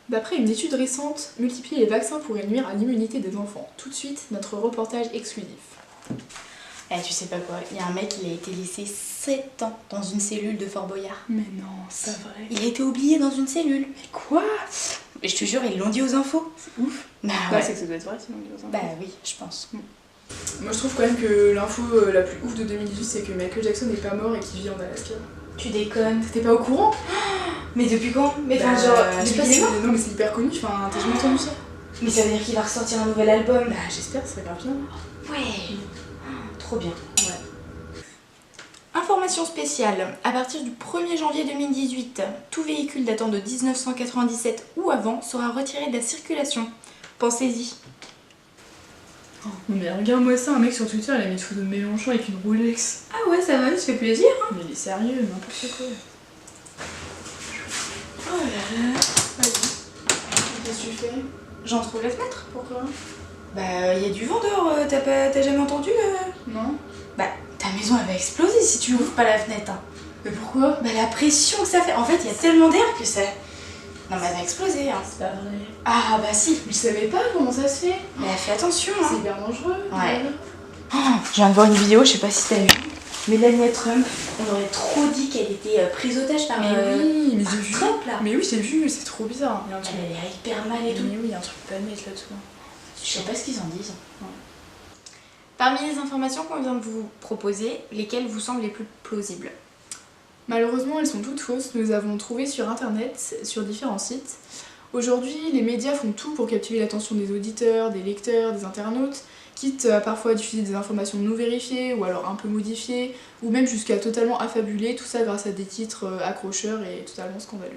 D'après une étude récente, multiplier les vaccins pourrait nuire à l'immunité des enfants. Tout de suite, notre reportage exclusif. Eh, tu sais pas quoi, il y a un mec, il a été laissé 7 ans dans une cellule de Fort Boyard. Mais non, c'est pas vrai. Il a été oublié dans une cellule. Mais quoi? Et je te jure, ils l'ont dit aux infos. C'est ouf. Bah Bah, ouais. c'est que ça doit être vrai sinon. Bah oui, je pense. Moi je trouve quand même que l'info la plus ouf de 2018 c'est que Michael Jackson n'est pas mort et qu'il vit en Alaska. Tu déconnes. T'étais pas au courant? Mais depuis quand? Mais Bah, enfin, genre, je sais depuis pas qu'il si est mort. non mais c'est hyper connu, enfin t'as jamais entendu ça? Mais ça veut dire qu'il va ressortir un nouvel album. Bah j'espère, ça serait grave bien. Ouais. Trop bien. Ouais. Information spéciale. À partir du 1er janvier 2018, tout véhicule datant de 1997 ou avant sera retiré de la circulation. Pensez-y. Non mais regarde-moi ça, un mec sur Twitter il a mis une photo de Mélenchon avec une Rolex. Ah ouais, ça va, ça fait plaisir. Mais il est sérieux, n'importe quoi. Oh là là. Vas-y. Qu'est-ce que tu fais? J'entre la fenêtre. Pourquoi? Bah, y a du vent dehors, t'as jamais entendu Non. Bah, ta maison elle va exploser si tu ouvres pas la fenêtre. Hein. Mais pourquoi? Bah, la pression que ça fait. En fait, il y a tellement d'air que ça. Non, mais elle va exploser. Hein. C'est pas vrai. Ah, bah si. Mais je savais pas comment ça se fait. Mais fais attention. C'est Hein. hyper dangereux. Ouais. Oh, je viens de voir une vidéo, je sais pas si t'as vu. Melania Trump, on aurait trop dit qu'elle était prise otage par, Mais oui, mais par j'ai vu. Trump là. Mais oui, j'ai vu, c'est trop bizarre. Il y a un truc. Elle a l'air hyper mal et tout. Mais oui, il y a un truc pas net là-dessous. Je sais pas ce qu'ils en disent. Ouais. Parmi les informations qu'on vient de vous proposer, lesquelles vous semblent les plus plausibles? Malheureusement, elles sont toutes fausses. Nous avons trouvé sur internet, sur différents sites. Aujourd'hui, les médias font tout pour captiver l'attention des auditeurs, des lecteurs, des internautes, quitte à parfois diffuser des informations non vérifiées ou alors un peu modifiées, ou même jusqu'à totalement affabuler, tout ça grâce à des titres accrocheurs et totalement scandaleux.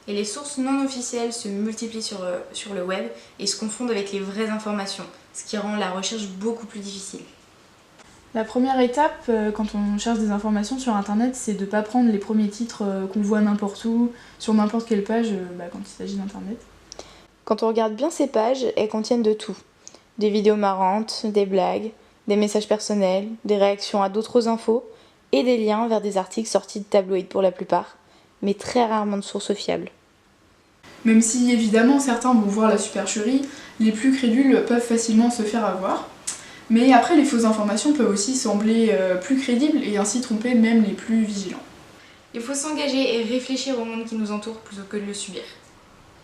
Et les sources non officielles se multiplient sur le web et se confondent avec les vraies informations, ce qui rend la recherche beaucoup plus difficile. La première étape, quand on cherche des informations sur internet, c'est de ne pas prendre les premiers titres qu'on voit n'importe où, sur n'importe quelle page, quand il s'agit d'internet. Quand on regarde bien ces pages, elles contiennent de tout. Des vidéos marrantes, des blagues, des messages personnels, des réactions à d'autres infos et des liens vers des articles sortis de tabloïds pour la plupart, mais très rarement de sources fiables. Même si évidemment certains vont voir la supercherie, les plus crédules peuvent facilement se faire avoir. Mais après, les fausses informations peuvent aussi sembler plus crédibles et ainsi tromper même les plus vigilants. Il faut s'engager et réfléchir au monde qui nous entoure plutôt que de le subir.